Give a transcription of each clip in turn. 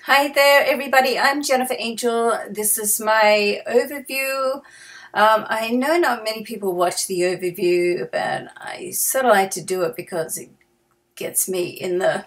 Hi there, everybody. I'm Jennifer Angel. This is my overview. I know not many people watch the overview, but I sort of like to do it because it gets me in the,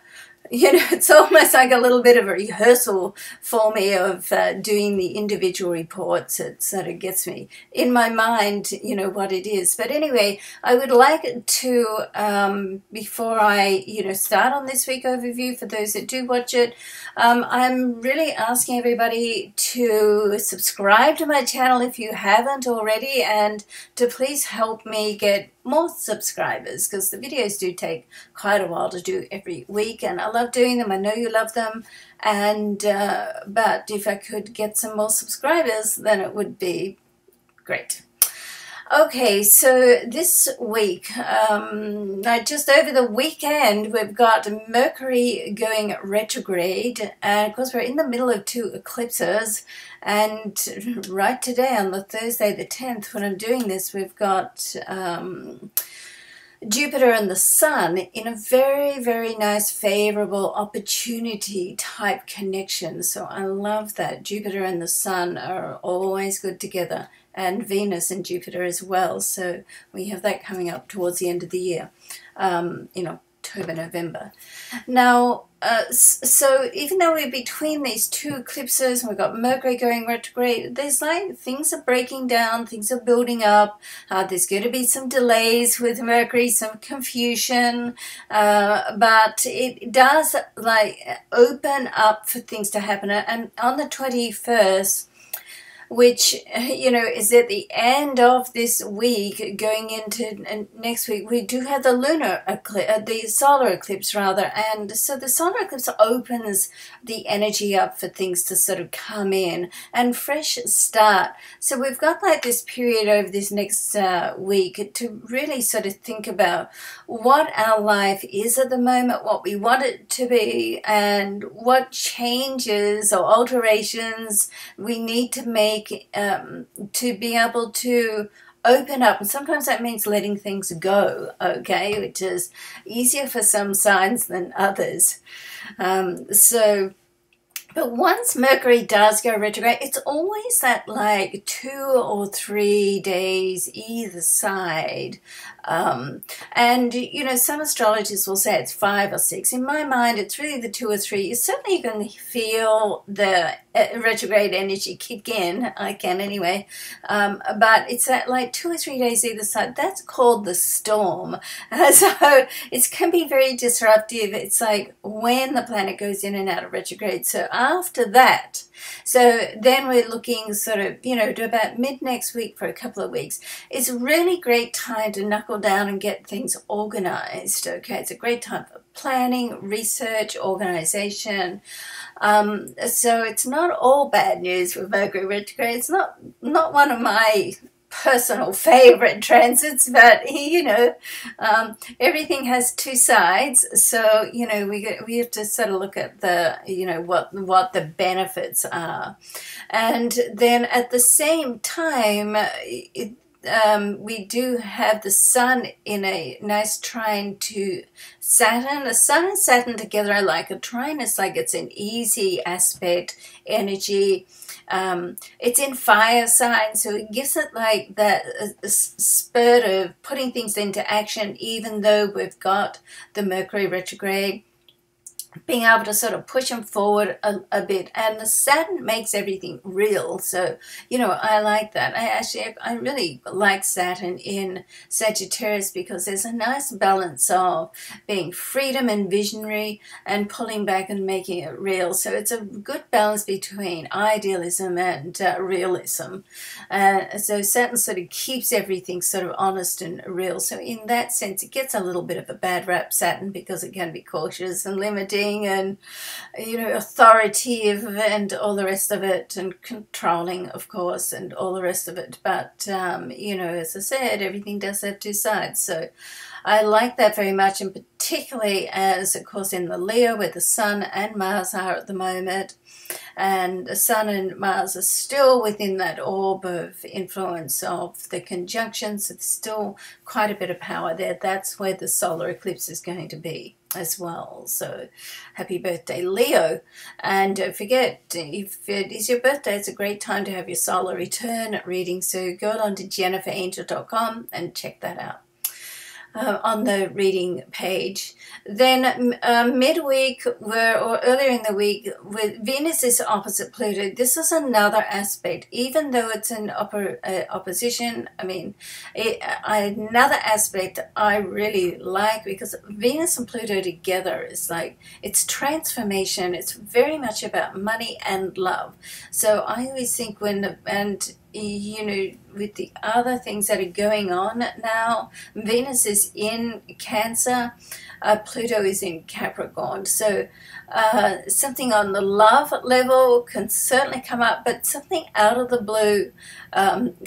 it's almost like a little bit of a rehearsal for me of doing the individual reports. It sort of gets me in my mind, what it is. But anyway, I would like to, before I, start on this week overview, for those that do watch it, I'm really asking everybody to subscribe to my channel if you haven't already, and to please help me get more subscribers, because the videos do take quite a while to do every week, and I love doing them. I know you love them, and but if I could get some more subscribers, then it would be great. Okay, so this week, just over the weekend, we've got Mercury going retrograde, and of course we're in the middle of two eclipses, and right today on the Thursday the 10th, when I'm doing this, we've got Jupiter and the Sun in a very, very nice, favorable opportunity type connection. So I love that. Jupiter and the Sun are always good together, and Venus and Jupiter as well. So we have that coming up towards the end of the year, in October, November. Now, so even though we're between these two eclipses and we've got Mercury going retrograde, there's like things are breaking down, things are building up. There's going to be some delays with Mercury, some confusion, but it does like open up for things to happen. And on the 21st, which, is at the end of this week going into next week, we do have the lunar eclipse, the solar eclipse rather, and so the solar eclipse opens the energy up for things to sort of come in and fresh start. So we've got like this period over this next week to really sort of think about what our life is at the moment, what we want it to be, and what changes or alterations we need to make to be able to open up. And sometimes that means letting things go, okay, which is easier for some signs than others. But once Mercury does go retrograde, it's always that like 2 or 3 days either side. And, some astrologers will say it's 5 or 6. In my mind, it's really the 2 or 3. You're certainly going to feel the retrograde energy kick in. I can anyway. But it's that like 2 or 3 days either side. That's called the storm. So it can be very disruptive. It's like when the planet goes in and out of retrograde. So after that, so then we're looking sort of, to about mid next week for a couple of weeks. It's a really great time to knuckle down and get things organized, okay? It's a great time for planning, research, organization. So it's not all bad news with Mercury retrograde. It's not one of my personal favorite transits, but everything has two sides. So we have to sort of look at the what the benefits are, and then at the same time we do have the Sun in a nice trine to Saturn. The Sun and Saturn together are like a trine. It's like it's an easy aspect energy. It's in fire sign, so it gives it like that spurt of putting things into action, even though we've got the Mercury retrograde, being able to sort of push them forward a bit. And the Saturn makes everything real, so I like that. I really like Saturn in Sagittarius, because there's a nice balance of being freedom and visionary and pulling back and making it real. So it's a good balance between idealism and realism. So Saturn sort of keeps everything sort of honest and real. So in that sense, it gets a little bit of a bad rap, Saturn, because it can be cautious and limiting and authoritative and all the rest of it, and controlling, of course, and all the rest of it. But as I said, everything does have two sides. So I like that very much, and particularly as, of course, in the Leo, where the Sun and Mars are at the moment, and the Sun and Mars are still within that orb of influence of the conjunctions. It's still quite a bit of power there. That's where the solar eclipse is going to be as well. So happy birthday, Leo. And don't forget, if it is your birthday, it's a great time to have your solar return reading. So go on to jenniferangel.com and check that out. On the reading page. Then midweek, or earlier in the week, with Venus is opposite Pluto. This is another aspect, even though it's an opposition. I mean, another aspect I really like, because Venus and Pluto together is like, it's transformation. It's very much about money and love. So I always think and you know, with the other things that are going on now, Venus is in Cancer, Pluto is in Capricorn. So something on the love level can certainly come up, but something out of the blue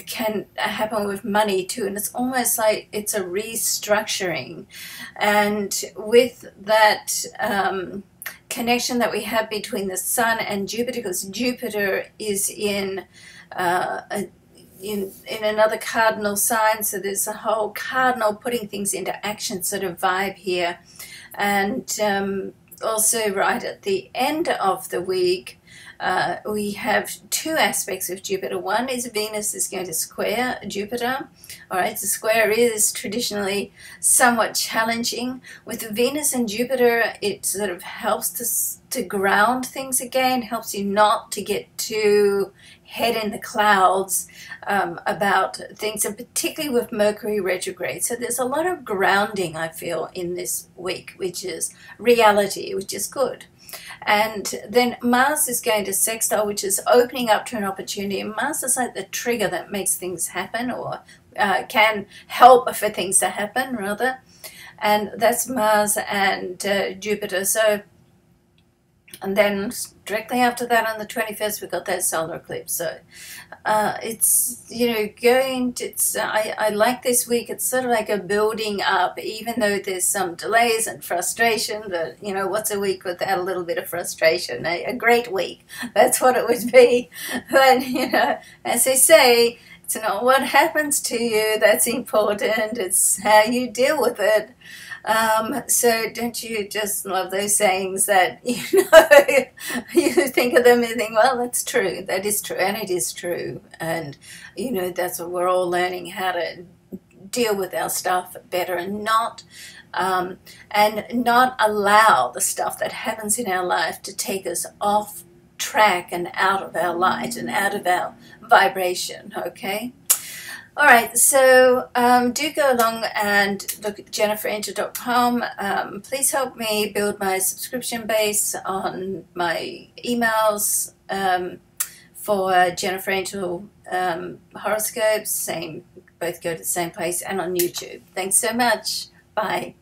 can happen with money too. And it's almost like it's a restructuring. And with that connection that we have between the Sun and Jupiter, because Jupiter is in another cardinal sign, so there's a whole cardinal putting things into action sort of vibe here. And also right at the end of the week, we have two aspects of Jupiter. One is Venus is going to square Jupiter. All right, the square is traditionally somewhat challenging. With Venus and Jupiter, it sort of helps to ground things again, helps you not to get too head in the clouds about things, and particularly with Mercury retrograde. So there's a lot of grounding, I feel, in this week, which is reality, which is good. And then Mars is going to sextile, which is opening up to an opportunity. And Mars is like the trigger that makes things happen, or can help for things to happen, rather. And that's Mars and Jupiter. So, and then directly after that, on the 21st, we've got that solar eclipse. So it's, you know, I like this week. It's sort of like a building up, even though there's some delays and frustration. But, you know, what's a week without a little bit of frustration? A great week. That's what it would be. But, you know, as they say, it's not what happens to you that's important. It's how you deal with it. So don't you just love those sayings that, you know, you think of them and think, well, that's true. That is true. And it is true. And, you know, that's what we're all learning, how to deal with our stuff better, and not allow the stuff that happens in our life to take us off track and out of our light and out of our vibration. Okay. All right, so do go along and look at jenniferangel.com. Please help me build my subscription base on my emails for Jennifer Angel horoscopes. Both go to the same place, and on YouTube. Thanks so much. Bye.